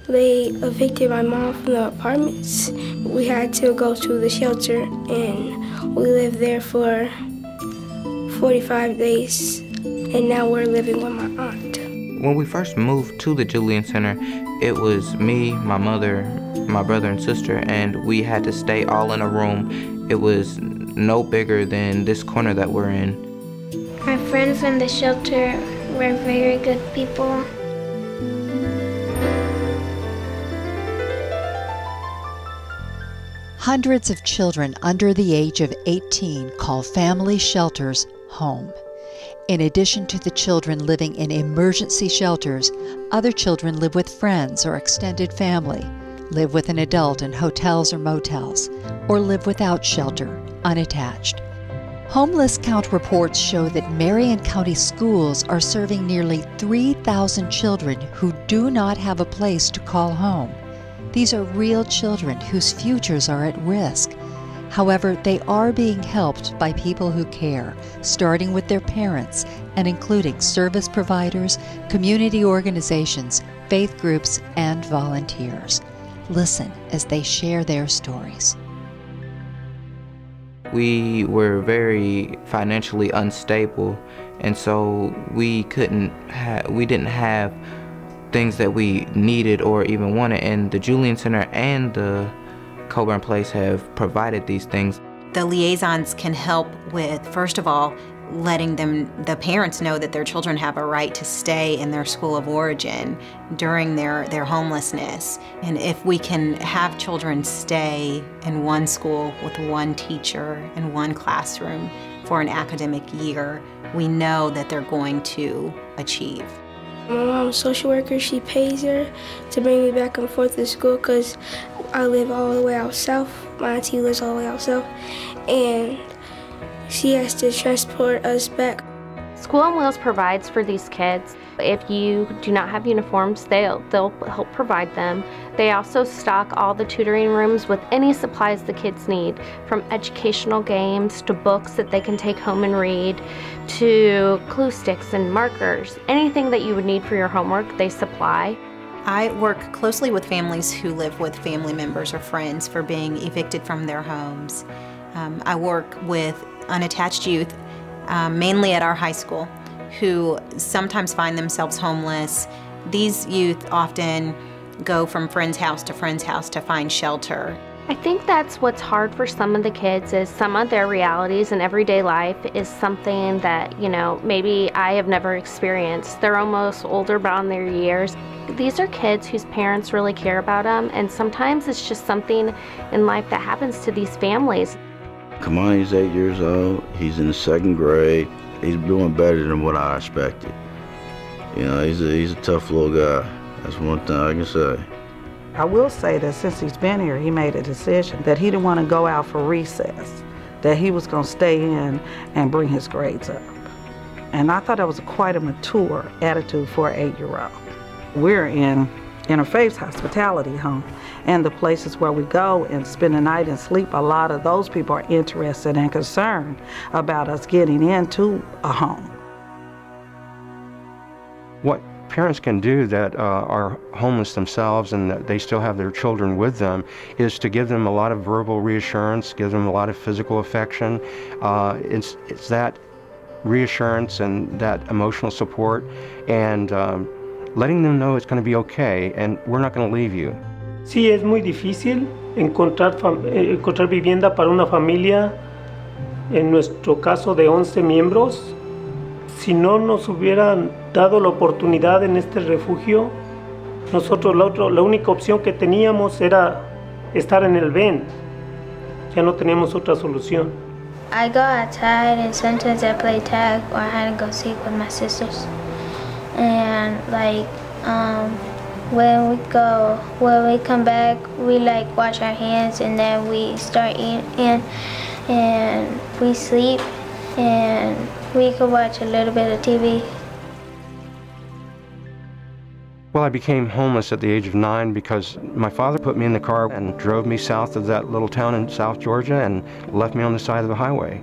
They evicted my mom from the apartments. We had to go to the shelter, and we lived there for 45 days, and now we're living with my aunt. When we first moved to the Julian Center, it was me, my mother, my brother and sister, and we had to stay all in a room. It was no bigger than this corner that we're in. My friends in the shelter were very good people. Hundreds of children under the age of 18 call family shelters home. In addition to the children living in emergency shelters, other children live with friends or extended family, live with an adult in hotels or motels, or live without shelter, unattached. Homeless Count reports show that Marion County schools are serving nearly 3,000 children who do not have a place to call home. These are real children whose futures are at risk. However, they are being helped by people who care, starting with their parents and including service providers, community organizations, faith groups, and volunteers. Listen as they share their stories. We were very financially unstable, and so we didn't have things that we needed or even wanted, and the Julian Center and the Coburn Place have provided these things. The liaisons can help with, first of all, letting the parents know that their children have a right to stay in their school of origin during their homelessness. And if we can have children stay in one school with one teacher in one classroom for an academic year, we know that they're going to achieve. My mom's a social worker. She pays her to bring me back and forth to school because I live all the way out south. My auntie lives all the way out south, and she has to transport us back. School on Wheels provides for these kids. If you do not have uniforms, they'll help provide them. They also stock all the tutoring rooms with any supplies the kids need, from educational games to books that they can take home and read, to glue sticks and markers. Anything that you would need for your homework, they supply. I work closely with families who live with family members or friends for being evicted from their homes. I work with unattached youth, mainly at our high school, who sometimes find themselves homeless. These youth often go from friend's house to find shelter. I think that's what's hard for some of the kids, is some of their realities in everyday life is something that, maybe I have never experienced. They're almost older, but on their years. These are kids whose parents really care about them, and sometimes it's just something in life that happens to these families. Kamani's 8 years old. He's in the 2nd grade. He's doing better than what I expected. He's a tough little guy. That's one thing I can say. I will say that since he's been here, he made a decision that he didn't want to go out for recess, that he was going to stay in and bring his grades up. And I thought that was quite a mature attitude for an 8-year-old. We're in Interfaith's hospitality home, and the places where we go and spend the night and sleep, a lot of those people are interested and concerned about us getting into a home. What parents can do that are homeless themselves and that they still have their children with them is to give them a lot of verbal reassurance, give them a lot of physical affection. It's that reassurance and that emotional support, and letting them know it's going to be okay and we're not going to leave you. Sí, es muy difícil encontrar vivienda para una familia, en nuestro caso de 11 miembros. Si no nos hubieran dado la oportunidad en este refugio, nosotros la única opción que teníamos era estar en el VEN. Ya no teníamos otra solución. I go outside and sometimes I play tag or I had to go sleep with my sisters. And when we come back, we wash our hands and then we start eating and we sleep and we could watch a little bit of TV. Well, I became homeless at the age of 9 because my father put me in the car and drove me south of that little town in South Georgia and left me on the side of the highway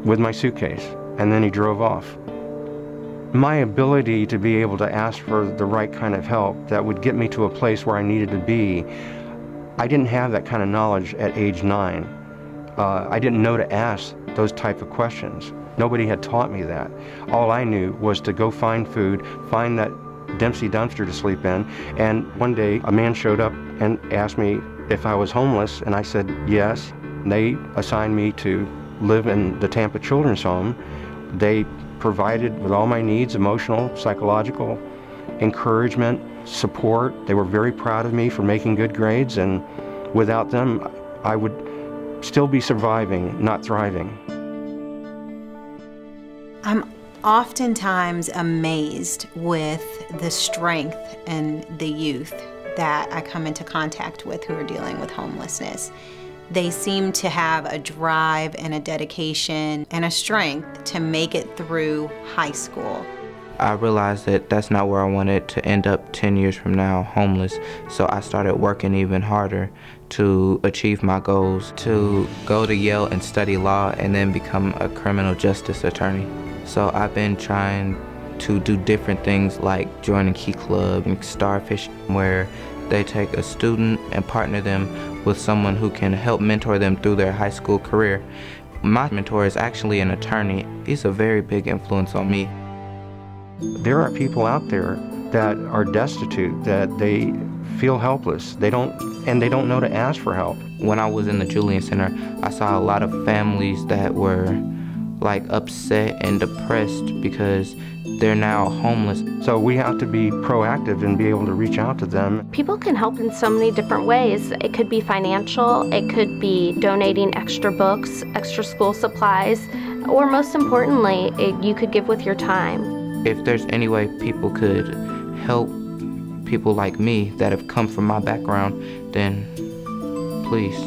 with my suitcase, and then he drove off. My ability to be able to ask for the right kind of help that would get me to a place where I needed to be, I didn't have that kind of knowledge at age 9. I didn't know to ask those type of questions. Nobody had taught me that. All I knew was to go find food, find that Dempsey dumpster to sleep in, and one day a man showed up and asked me if I was homeless, and I said yes. They assigned me to live in the Tampa Children's Home. They provided with all my needs, emotional, psychological, encouragement, support. They were very proud of me for making good grades, and without them, I would still be surviving, not thriving. I'm oftentimes amazed with the strength and the youth that I come into contact with who are dealing with homelessness. They seem to have a drive and a dedication and a strength to make it through high school. I realized that that's not where I wanted to end up 10 years from now, homeless. So I started working even harder to achieve my goals, to go to Yale and study law and then become a criminal justice attorney. So I've been trying to do different things like joining Key Club and Starfish, where they take a student and partner them with someone who can help mentor them through their high school career. My mentor is actually an attorney. He's a very big influence on me. There are people out there that are destitute, that they feel helpless. They don't know to ask for help. When I was in the Julian Center, I saw a lot of families that were like upset and depressed because they're now homeless. So we have to be proactive and be able to reach out to them. People can help in so many different ways. It could be financial, it could be donating extra books, extra school supplies, or most importantly, you could give with your time. If there's any way people could help people like me that have come from my background, then please.